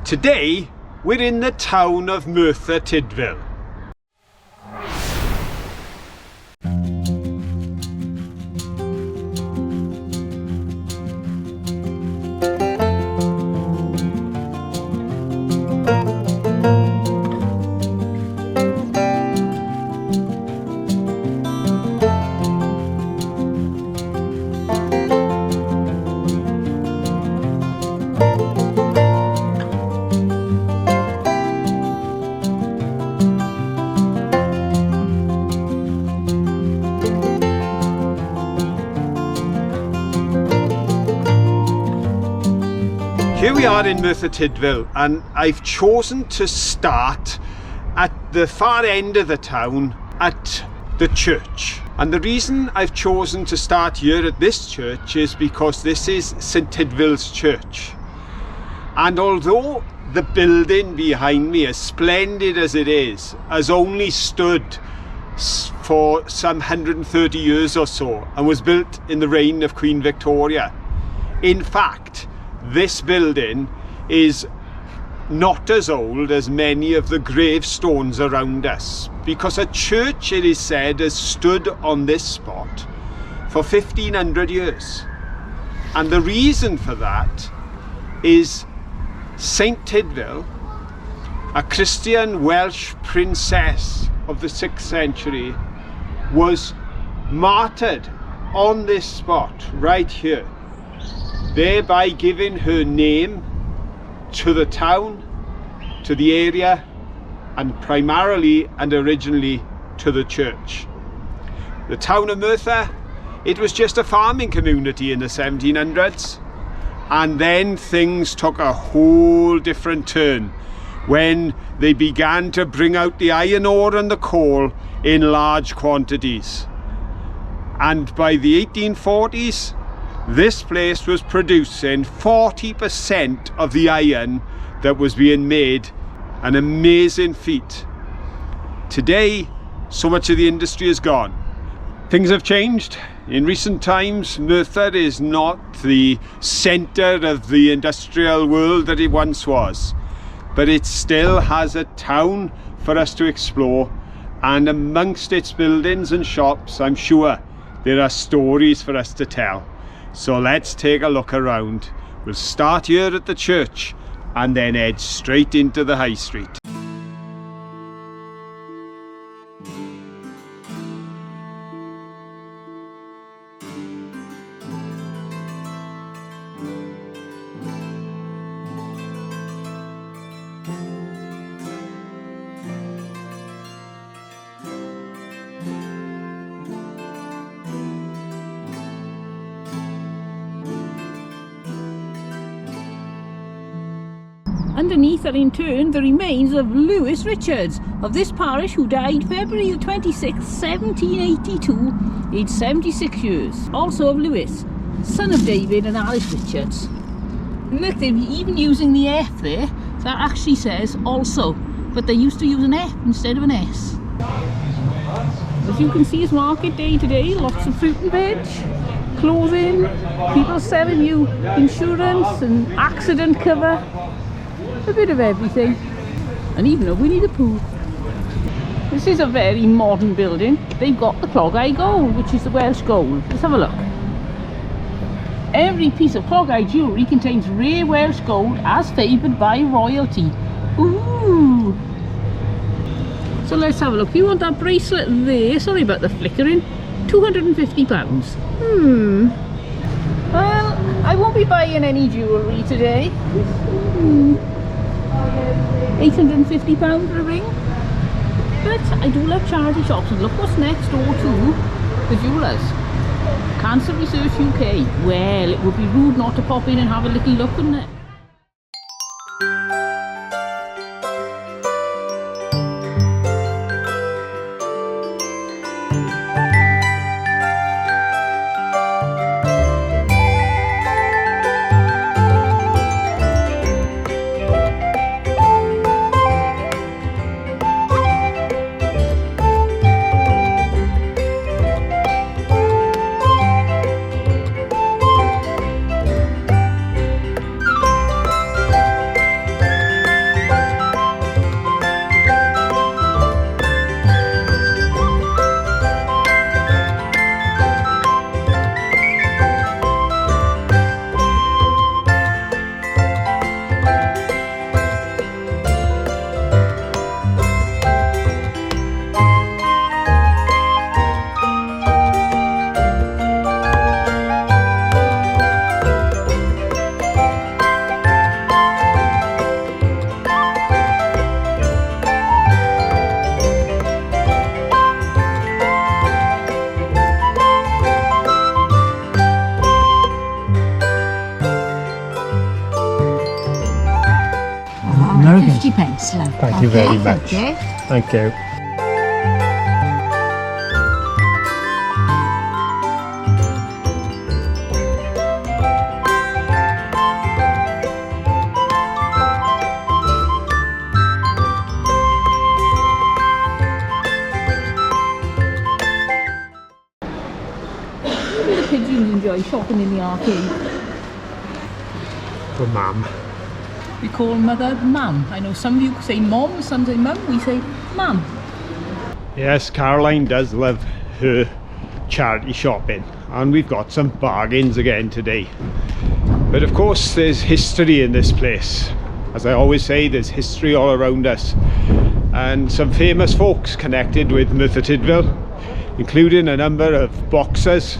Today we're in the town of Merthyr Tydfil. Here we are in Merthyr Tydfil, and I've chosen to start at the far end of the town at the church. And the reason I've chosen to start here at this church is because this is St Tydfil's church. And although the building behind me, as splendid as it is, has only stood for some 130 years or so and was built in the reign of Queen Victoria, in fact this building is not as old as many of the gravestones around us, because a church, it is said, has stood on this spot for 1500 years. And the reason for that is St Tydfil, a Christian Welsh princess of the 6th century, was martyred on this spot right here, thereby giving her name to the town, to the area, and primarily and originally to the church. The town of Merthyr, it was just a farming community in the 1700s, and then things took a whole different turn when they began to bring out the iron ore and the coal in large quantities. And by the 1840s, this place was producing 40% of the iron that was being made, an amazing feat. Today, so much of the industry is gone. Things have changed. In recent times, Merthyr is not the centre of the industrial world that it once was, but it still has a town for us to explore, and amongst its buildings and shops, I'm sure there are stories for us to tell. So let's take a look around. We'll start here at the church and then head straight into the high street. Underneath are in turn the remains of Lewis Richards of this parish, who died February the 26th, 1782, aged 76 years. Also of Lewis, son of David and Alice Richards. And look, they're even using the F there. That actually says also, but they used to use an F instead of an S. As you can see, it's market day today. Lots of fruit and veg, clothing, people selling you insurance and accident cover. A bit of everything, and even a Winnie the Pooh. This is a very modern building. They've got the clog-eye gold, which is the Welsh gold. Let's have a look. Every piece of clog-eye jewellery contains rare Welsh gold as favoured by royalty. Ooh! So let's have a look. You want that bracelet there? Sorry about the flickering. £250. Well, I won't be buying any jewellery today. £850 for a ring, but I do love charity shops. And look what's next door to the jewellers. Cancer Research UK. Well, it would be rude not to pop in and have a little look, wouldn't it? American. 50 pence, love. Thank you very much. Okay. Thank you. Maybe the pigeons enjoy shopping in the arcade. For Mum. We call mother Mum. I know some of you say Mom, some say Mum, we say Mum. Yes, Caroline does love her charity shopping, and we've got some bargains again today. But of course there's history in this place. As I always say, there's history all around us, and some famous folks connected with Merthyr Tydfil, including a number of boxers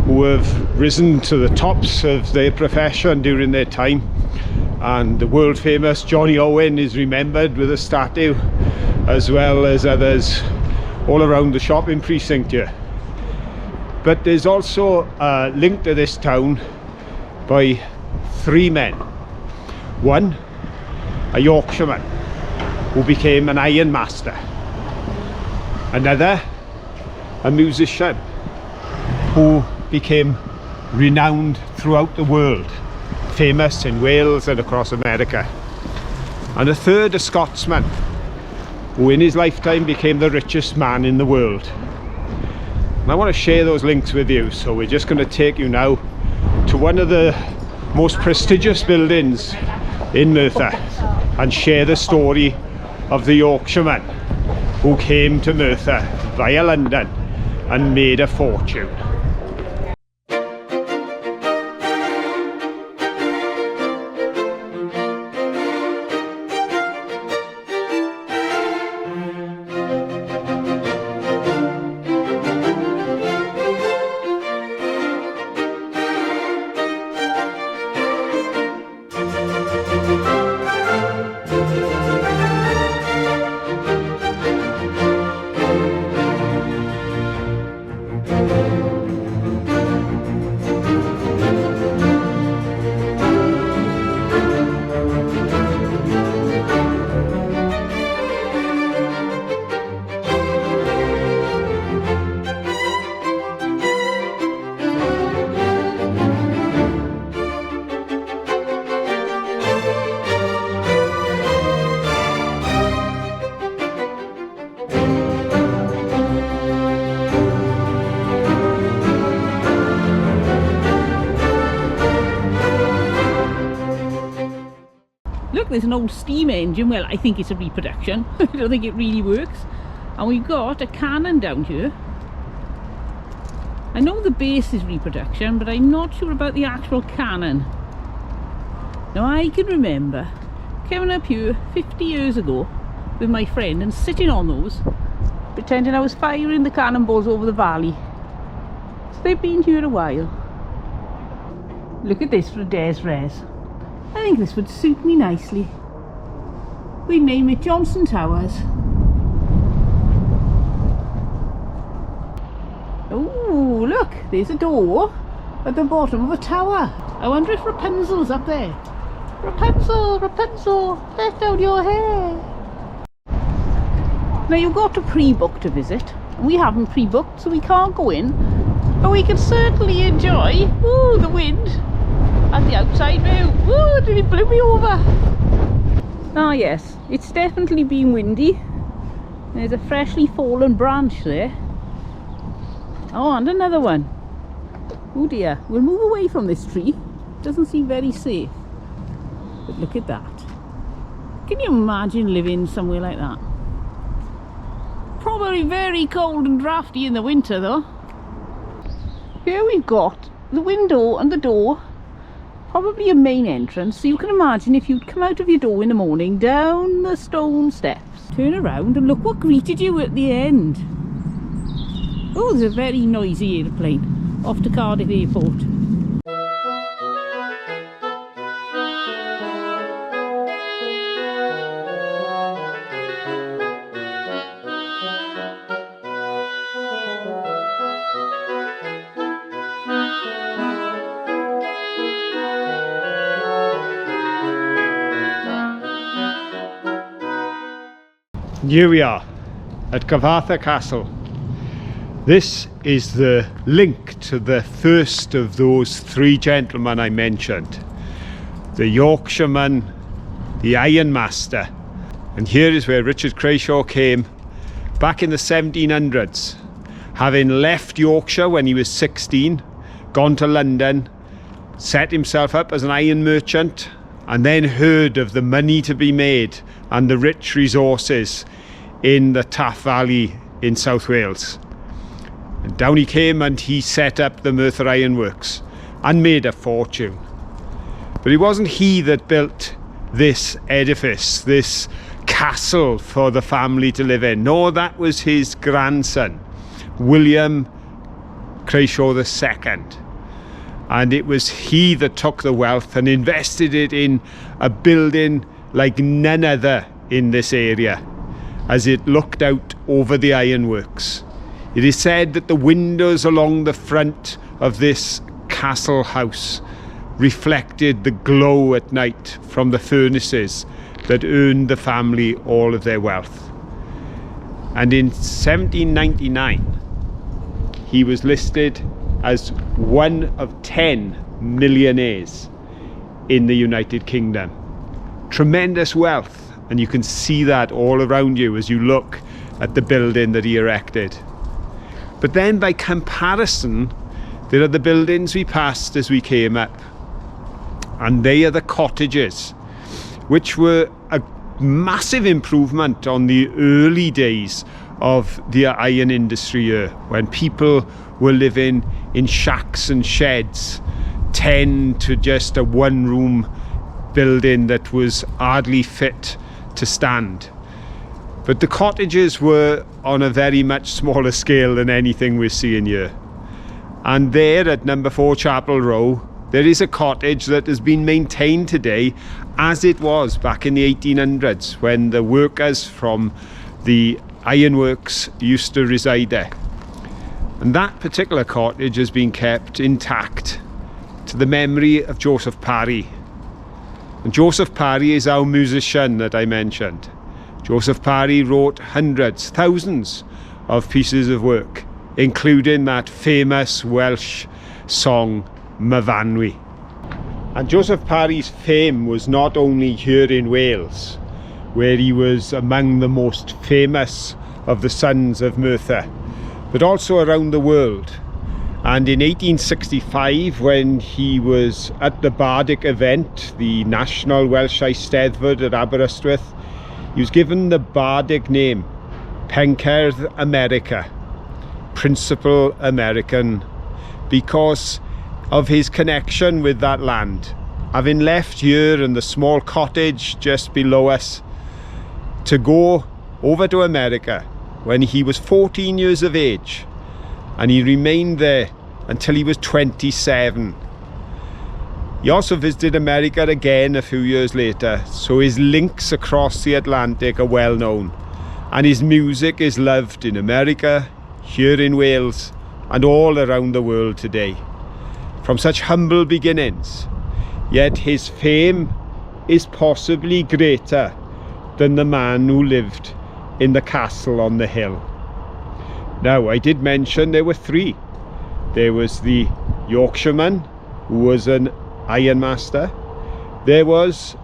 who have risen to the tops of their profession during their time. And the world famous Johnny Owen is remembered with a statue, as well as others all around the shopping precinct here. But there's also a link to this town by three men. One, a Yorkshireman who became an iron master. Another, a musician who became renowned throughout the world, famous in Wales and across America. And a third, a Scotsman who in his lifetime became the richest man in the world. And I want to share those links with you, so we're just going to take you now to one of the most prestigious buildings in Merthyr and share the story of the Yorkshireman who came to Merthyr via London and made a fortune. Look, there's an old steam engine. Well, I think it's a reproduction. I don't think it really works. And we've got a cannon down here. I know the base is reproduction, but I'm not sure about the actual cannon. Now, I can remember coming up here 50 years ago with my friend and sitting on those, pretending I was firing the cannonballs over the valley. So they've been here a while. Look at this for a Des Res. I think this would suit me nicely. We'd name it Johnson Towers. Oh, look, there's a door at the bottom of a tower. I wonder if Rapunzel's up there. Rapunzel, Rapunzel, let down your hair. Now, you've got to pre-book to visit. We haven't pre-booked, so we can't go in. But we can certainly enjoy, ooh, the wind at the outside view. Ooh, did it blew me over? Ah yes, it's definitely been windy. There's a freshly fallen branch there. Oh, and another one. Oh dear, we'll move away from this tree. Doesn't seem very safe. But look at that. Can you imagine living somewhere like that? Probably very cold and drafty in the winter though. Here we've got the window and the door. Probably a main entrance, so you can imagine if you'd come out of your door in the morning, down the stone steps, turn around and look what greeted you at the end. Oh, there's a very noisy aeroplane off to Cardiff Airport. And here we are at Cyfarthfa Castle. This is the link to the first of those three gentlemen I mentioned. The Yorkshireman, the Ironmaster. And here is where Richard Crashaw came back in the 1700s, having left Yorkshire when he was 16, gone to London, set himself up as an iron merchant, and then heard of the money to be made and the rich resources in the Taff Valley in South Wales. And down he came and he set up the Merthyr Iron Works and made a fortune. But it wasn't he that built this edifice, this castle for the family to live in. No, that was his grandson, William Crashaw II. And it was he that took the wealth and invested it in a building like none other in this area, as it looked out over the ironworks. It is said that the windows along the front of this castle house reflected the glow at night from the furnaces that earned the family all of their wealth. And in 1799, he was listed as one of 10 millionaires in the United Kingdom. Tremendous wealth, and you can see that all around you as you look at the building that he erected. But then by comparison, there are the buildings we passed as we came up, and they are the cottages, which were a massive improvement on the early days of the iron industry here, when people were living in shacks and sheds, 10 to just a one-room building that was hardly fit to stand. But the cottages were on a very much smaller scale than anything we're seeing here. And there at number 4 Chapel Row, there is a cottage that has been maintained today as it was back in the 1800s, when the workers from the ironworks used to reside there. And that particular cottage has been kept intact to the memory of Joseph Parry. And Joseph Parry is our musician that I mentioned. Joseph Parry wrote hundreds, thousands of pieces of work, including that famous Welsh song Myfanwy. And Joseph Parry's fame was not only here in Wales, where he was among the most famous of the sons of Merthyr, but also around the world. And in 1865, when he was at the Bardic event, the National Welsh Eisteddfod at Aberystwyth, he was given the Bardic name Pencerdd America, Principal American, because of his connection with that land, having left here in the small cottage just below us to go over to America when he was 14 years of age, and he remained there until he was 27. He also visited America again a few years later, so his links across the Atlantic are well known, and his music is loved in America, here in Wales, and all around the world today. From such humble beginnings, yet his fame is possibly greater than the man who lived in the castle on the hill. Now, I did mention there were three. There was the Yorkshireman, who was an ironmaster. There was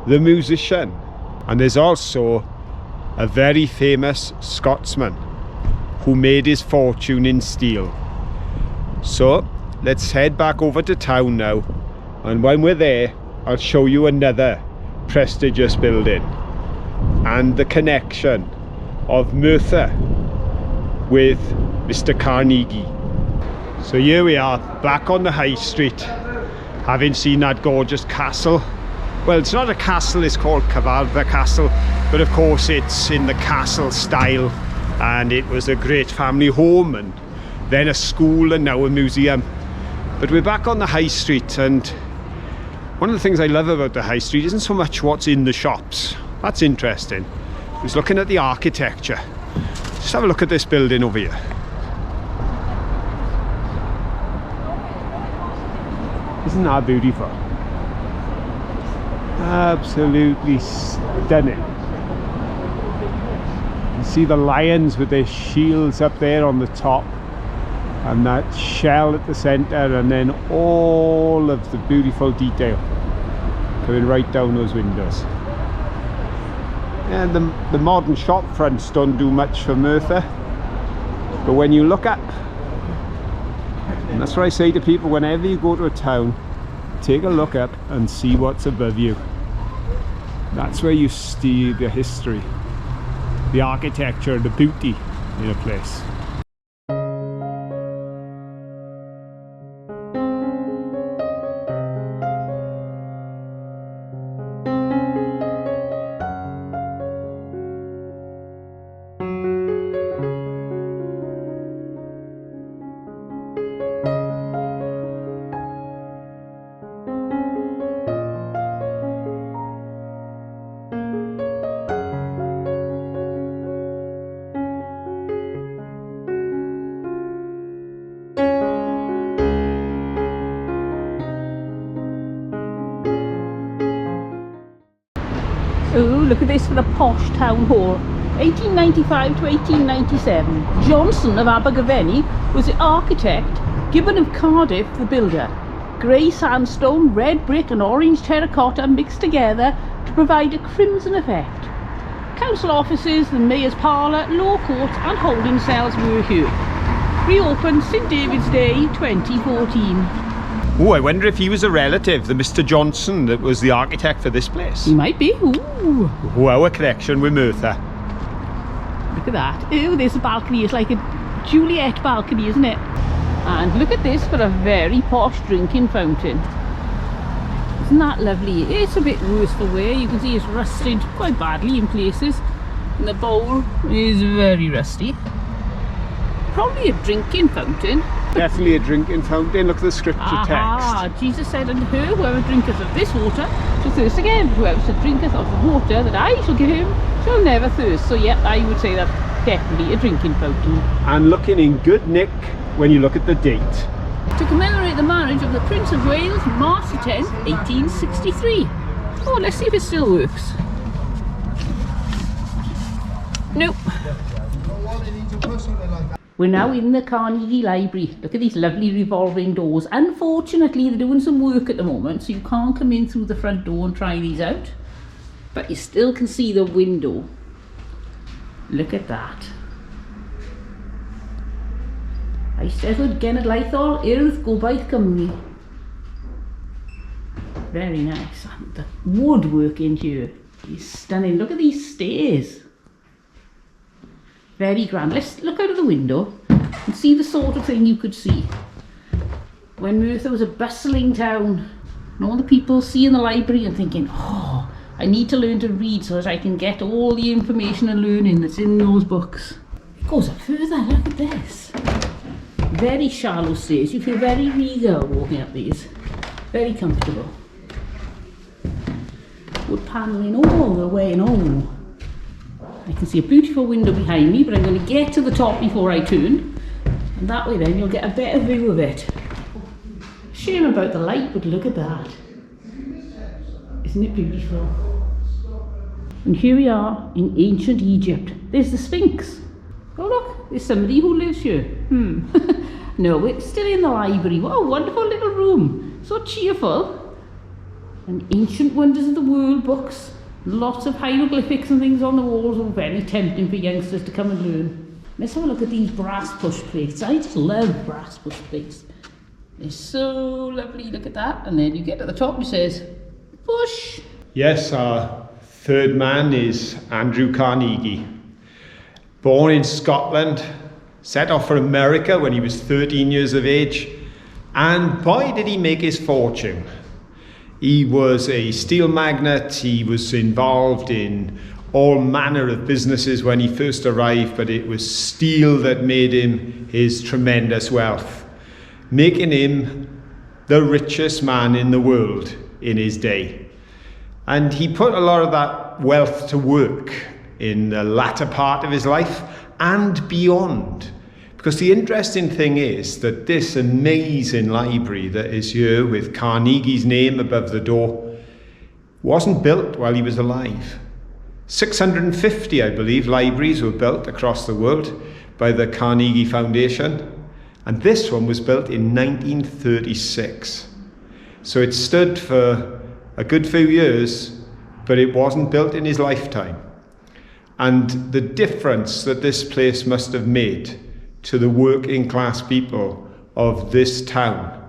the musician, and there's also a very famous Scotsman who made his fortune in steel. So let's head back over to town now, and when we're there, I'll show you another prestigious building and the connection of Merthyr with Mr. Carnegie. So here we are, back on the high street, having seen that gorgeous castle. Well, it's not a castle, it's called Cyfarthfa Castle, but of course it's in the castle style, and it was a great family home, and then a school, and now a museum. But we're back on the high street, and one of the things I love about the high street isn't so much what's in the shops. That's interesting. It's looking at the architecture. Just have a look at this building over here. Isn't that beautiful? Absolutely stunning. You see the lions with their shields up there on the top, and that shell at the centre, and then all of the beautiful detail coming right down those windows. And the modern shop fronts don't do much for Merthyr, but when you look up, and that's what I say to people whenever you go to a town, take a look up and see what's above you. That's where you see the history, the architecture, the beauty in a place. Oh, look at this for the posh town hall. 1895 to 1897. Johnson of Abergavenny was the architect, Gibbon of Cardiff the builder. Grey sandstone, red brick and orange terracotta mixed together to provide a crimson effect. Council offices, the mayor's parlour, law courts and holding cells were here. Reopened St David's Day 2014. Oh, I wonder if he was a relative, the Mr. Johnson that was the architect for this place. He might be. Ooh. Wow, a connection with Merthyr. Look at that. Oh, there's a balcony. It's like a Juliet balcony, isn't it? And look at this for a very posh drinking fountain. Isn't that lovely? It's a bit worse for wear. You can see it's rusted quite badly in places. And the bowl is very rusty. Probably a drinking fountain. Definitely a drinking fountain. Look at the scripture text. Jesus said unto her, whoever drinketh of this water shall thirst again. Whoever drinketh of the water that I shall give him shall never thirst. So yeah, I would say that's definitely a drinking fountain. And looking in good nick when you look at the date. To commemorate the marriage of the Prince of Wales, March 10th, 1863. Oh, let's see if it still works. Nope. We're now in the Carnegie Library. Look at these lovely revolving doors. Unfortunately, they're doing some work at the moment, so you can't come in through the front door and try these out. But you still can see the window. Look at that. Eisteddfod Genedlaethol Urdd Gobaith Cymru. Very nice. And the woodwork in here is stunning. Look at these stairs. Very grand. Let's look out of the window and see the sort of thing you could see when Merthyr was a bustling town, and all the people seeing the library and thinking, oh, I need to learn to read so that I can get all the information and learning that's in those books. It goes up further. Look at this. Very shallow stairs. You feel very regal walking up these. Very comfortable. Wood panelling all the way. Oh, I can see a beautiful window behind me, but I'm going to get to the top before I turn, and that way then you'll get a better view of it. Shame about the light, but look at that. Isn't it beautiful? And here we are in ancient Egypt. There's the Sphinx. Oh look, there's somebody who lives here. No, it's still in the library. What a wonderful little room. So cheerful. And ancient wonders of the world books. Lots of hieroglyphics and things on the walls are very tempting for youngsters to come and learn. Let's have a look at these brass push plates. I just love brass push plates. They're so lovely. Look at that. And then you get to the top and it says, push. Yes, our third man is Andrew Carnegie. Born in Scotland, set off for America when he was 13 years of age. And boy, did he make his fortune. He was a steel magnate. He was involved in all manner of businesses when he first arrived, but it was steel that made him his tremendous wealth, making him the richest man in the world in his day. And he put a lot of that wealth to work in the latter part of his life and beyond. Because the interesting thing is that this amazing library that is here with Carnegie's name above the door wasn't built while he was alive. 650, I believe, libraries were built across the world by the Carnegie Foundation, and this one was built in 1936. So it stood for a good few years, but it wasn't built in his lifetime. And the difference that this place must have made to the working class people of this town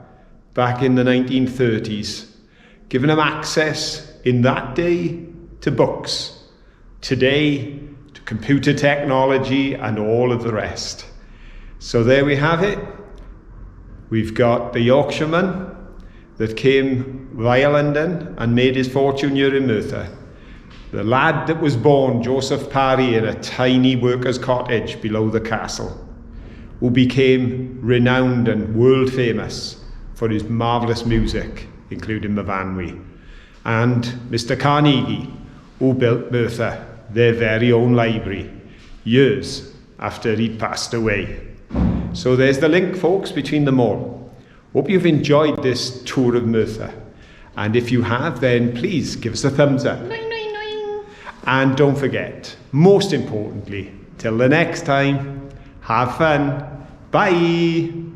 back in the 1930s, giving them access in that day to books, today to computer technology and all of the rest. So there we have it. We've got the Yorkshireman that came via London and made his fortune here in Merthyr. The lad that was born, Joseph Parry, in a tiny worker's cottage below the castle, who became renowned and world famous for his marvellous music, including Myfanwy. And Mr. Carnegie, who built Merthyr, their very own library, years after he'd passed away. So there's the link, folks, between them all. Hope you've enjoyed this tour of Merthyr. And if you have, then please give us a thumbs up. And don't forget, most importantly, till the next time, have fun. Bye.